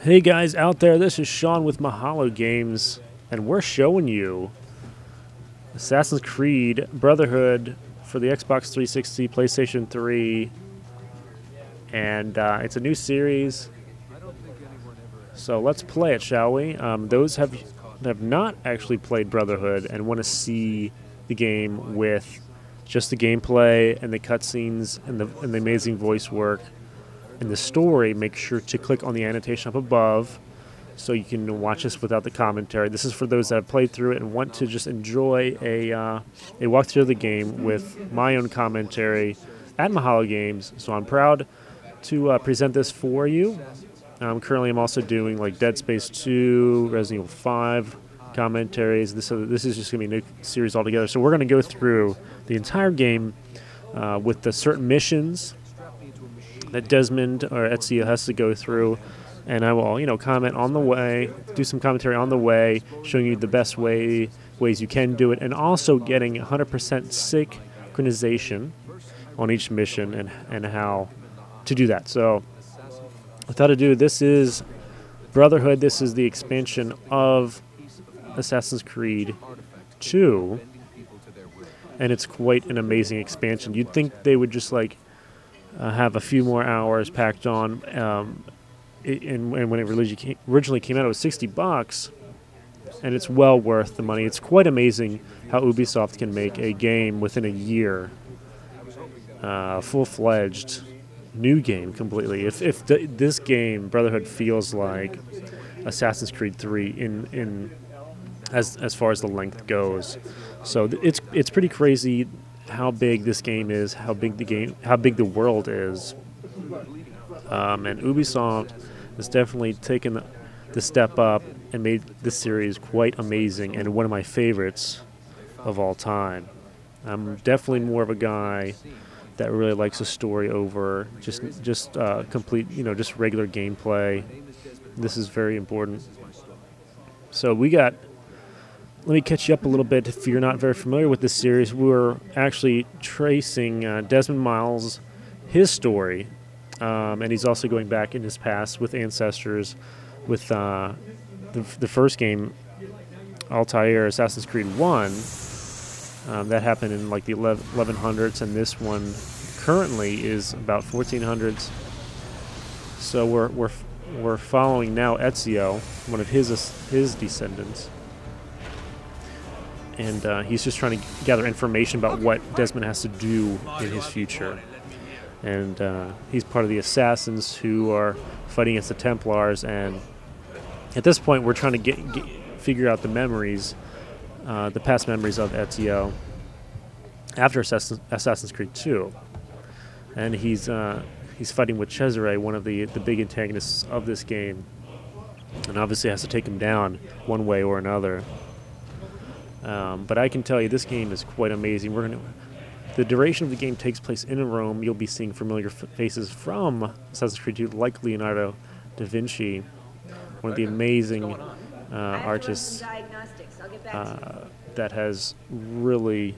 Hey guys out there, this is Shawn with Mahalo Games, and we're showing you Assassin's Creed Brotherhood for the Xbox 360, PlayStation 3, and it's a new series, so let's play it, shall we? Those have not actually played Brotherhood and want to see the game with just the gameplay and the cutscenes and the amazing voice work and the story, make sure to click on the annotation up above so you can watch this without the commentary. This is for those that have played through it and want to just enjoy a walkthrough of the game with my own commentary at Mahalo Games. So I'm proud to present this for you. Currently I'm also doing like Dead Space 2, Resident Evil 5 commentaries. This is just going to be a new series altogether. So we're going to go through the entire game with the certain missions that Desmond or Ezio has to go through, and I will, comment on the way, do some commentary on the way, showing you the best ways you can do it, and also getting 100% synchronization on each mission and how to do that. So, without ado, this is Brotherhood. This is the expansion of Assassin's Creed 2, and it's quite an amazing expansion. You'd think they would just have a few more hours packed on, and when it originally came out, it was $60, and it's well worth the money. It's quite amazing how Ubisoft can make a game within a year, full-fledged new game completely. If this game Brotherhood feels like Assassin's Creed 3 as far as the length goes, so it's pretty crazy how big this game is, how big the world is, and Ubisoft has definitely taken the step up and made this series quite amazing and one of my favorites of all time. I'm definitely more of a guy that really likes a story over just complete, just regular gameplay. This is very important. So let me catch you up a little bit if you're not very familiar with this series. We're actually tracing Desmond Miles, his story, and he's also going back in his past with ancestors with the first game, Altair, Assassin's Creed 1. That happened in like the 1100s, and this one currently is about 1400s. So we're following now Ezio, one of his descendants. And he's just trying to gather information about what Desmond has to do in his future. And he's part of the assassins who are fighting against the Templars. And at this point, we're trying to figure out the memories, the past memories of Ezio after Assassin's Creed 2. And he's fighting with Cesare, one of the big antagonists of this game, and obviously has to take him down one way or another. But I can tell you, this game is quite amazing. The duration of the game takes place in Rome. You'll be seeing familiar faces from Assassin's Creed 2, like Leonardo da Vinci, one of the amazing artists that has really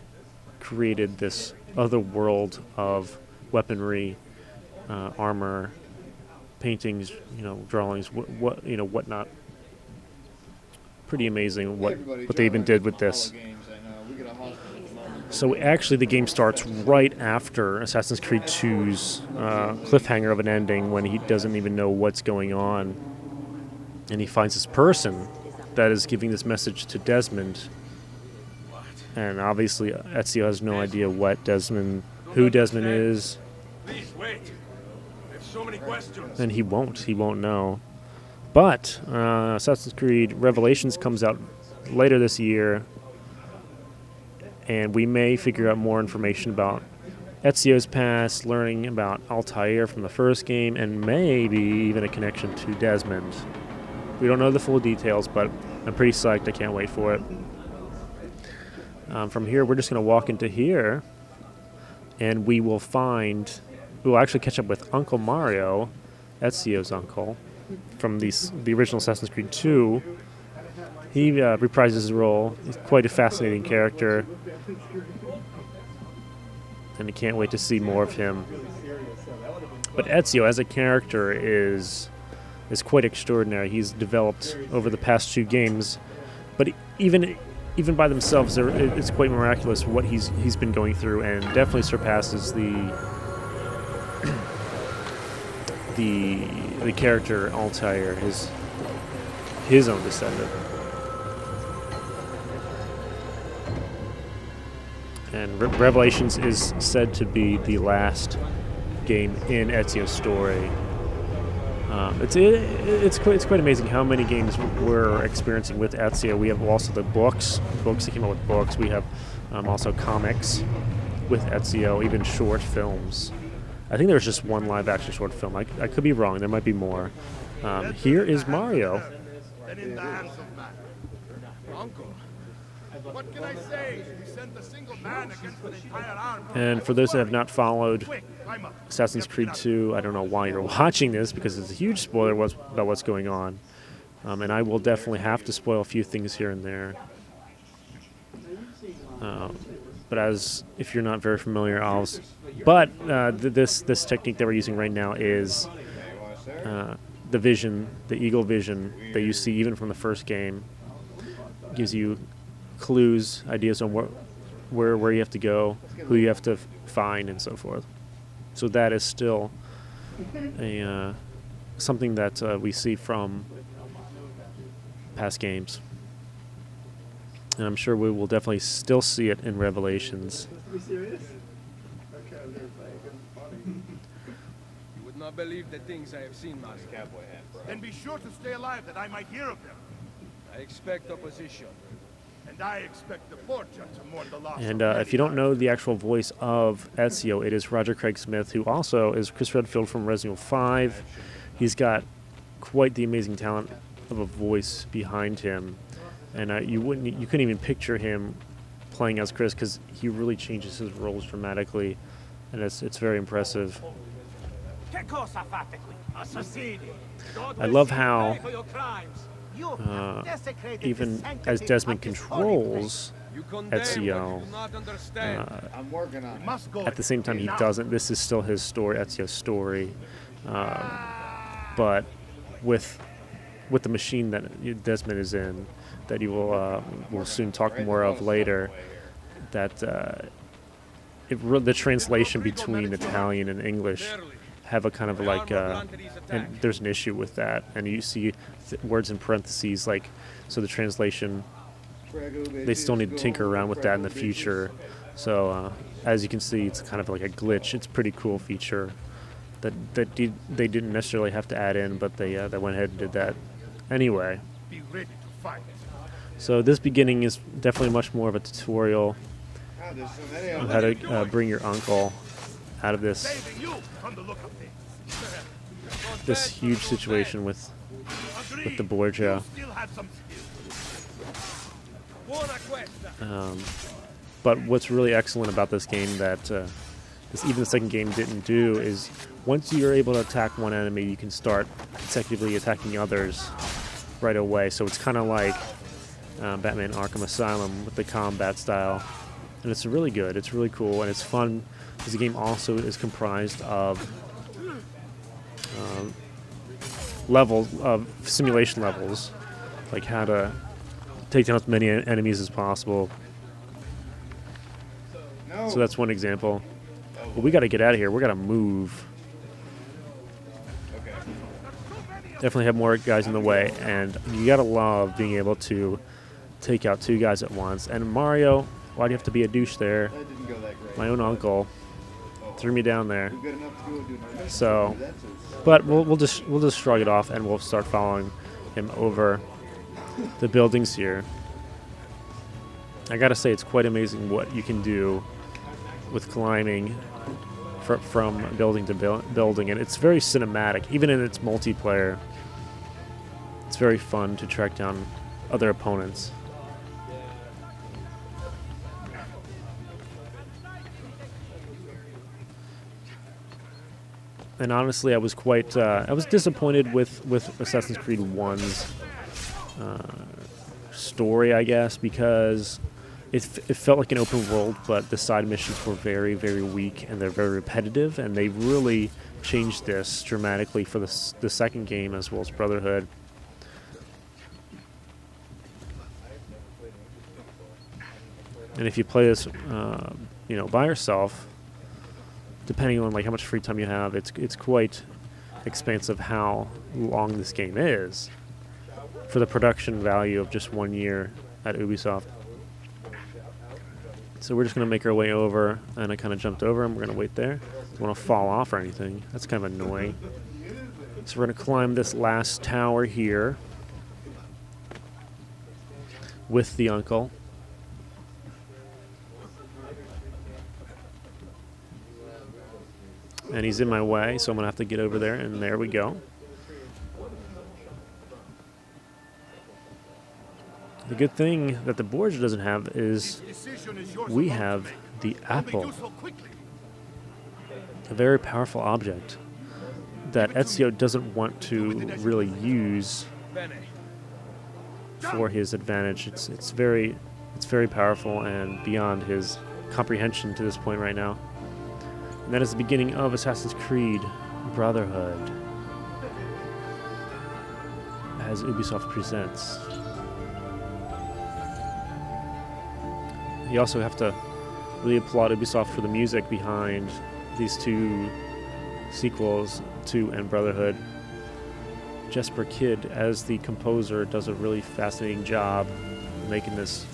created this other world of weaponry, armor, paintings, drawings, whatnot. Pretty amazing what they even did with this. So actually the game starts right after Assassin's Creed 2's cliffhanger of an ending, when he doesn't even know what's going on, and he finds this person that is giving this message to Desmond, and obviously Ezio has no idea who Desmond is. Please wait. I have so many questions. And he won't know. But Assassin's Creed Revelations comes out later this year, and we may figure out more information about Ezio's past, learning about Altair from the first game, and maybe even a connection to Desmond. We don't know the full details, but I'm pretty psyched. I can't wait for it. From here, we're just going to walk into here, and we'll actually catch up with Uncle Mario, Ezio's uncle, from the original Assassin's Creed 2. He reprises his role. He's quite a fascinating character, and I can't wait to see more of him. But Ezio as a character is is quite extraordinary. He's developed over the past 2 games, but even by themselves, it's quite miraculous what he's been going through, and definitely surpasses the character Altair, his own descendant. And Revelations is said to be the last game in Ezio's story. It's quite amazing how many games we're experiencing with Ezio. We have also the books that came out with books. We have also comics with Ezio, even short films. I think there's just one live-action short film. I could be wrong. There might be more. Here is Mario. Uncle, what can I say? You sent a single man against an entire army. And for those that have not followed Assassin's Creed 2, I don't know why you're watching this, because it's a huge spoiler about what's going on. And I will definitely have to spoil a few things here and there. But if you're not very familiar, this technique that we're using right now is the vision, the eagle vision that you see even from the first game. Gives you clues, ideas on where you have to go, who you have to find, and so forth. So that is still something that we see from past games. And I'm sure we will definitely still see it in Revelations. Are we serious? Okay, I'm gonna play. You would not believe the things I have seen, Master. Cowboy hat, bro. Then be sure to stay alive that I might hear of them. I expect opposition. And I expect the fortune to mourn the loss. And if you don't know the actual voice of Ezio, it is Roger Craig Smith, who also is Chris Redfield from Resident Evil 5. He's got quite the amazing talent of a voice behind him, and you couldn't even picture him playing as Chris, because he really changes his roles dramatically, and it's very impressive. I love how even as Desmond controls Ezio, at the same time he doesn't. This is still his story, Ezio's story, but with the machine that Desmond is in, that you will soon talk more of later, that the translation between Italian and English have a kind of like, and there's an issue with that, and you see words in parentheses, like, so the translation, they still need to tinker around with that in the future. So as you can see, it's kind of like a glitch. It's a pretty cool feature that they didn't necessarily have to add in, but they went ahead and did that anyway. So this beginning is definitely much more of a tutorial on how to bring your uncle out of this huge situation with the Borgia. But what's really excellent about this game that even the second game didn't do is, once you're able to attack one enemy, you can start consecutively attacking others right away. So it's kind of like Batman Arkham Asylum with the combat style. And it's really good, it's really cool, and it's fun, because the game also is comprised of simulation levels, like how to take down as many enemies as possible. So that's one example. But we got to get out of here. We got to move. Definitely have more guys in the way, and you got to love being able to take out 2 guys at once. And Mario, why do you have to be a douche there? My own uncle threw me down there. So, but we'll just shrug it off, and we'll start following him over the buildings here. I gotta say, it's quite amazing what you can do with climbing from building to building, and it's very cinematic, even in its multiplayer. It's very fun to track down other opponents. And honestly, I was quite disappointed with Assassin's Creed 1's story, I guess, because it felt like an open world, but the side missions were very, very weak, and they're very repetitive, and they really changed this dramatically for the second game as well as Brotherhood. And if you play this, you know, by yourself, depending on like how much free time you have, it's quite expansive how long this game is for the production value of just 1 year at Ubisoft. So we're just going to make our way over, and I kind of jumped over him. We're going to wait there. Don't want to fall off or anything. That's kind of annoying. So we're going to climb this last tower here with the uncle. And he's in my way, so I'm going to have to get over there, and there we go. The good thing that the board doesn't have is we have the apple, a very powerful object that Ezio doesn't want to really use for his advantage. It's very powerful and beyond his comprehension to this point right now. And that is the beginning of Assassin's Creed Brotherhood as Ubisoft presents. You also have to really applaud Ubisoft for the music behind these two sequels, 2 and Brotherhood. Jesper Kyd, as the composer, does a really fascinating job making this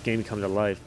game come to life.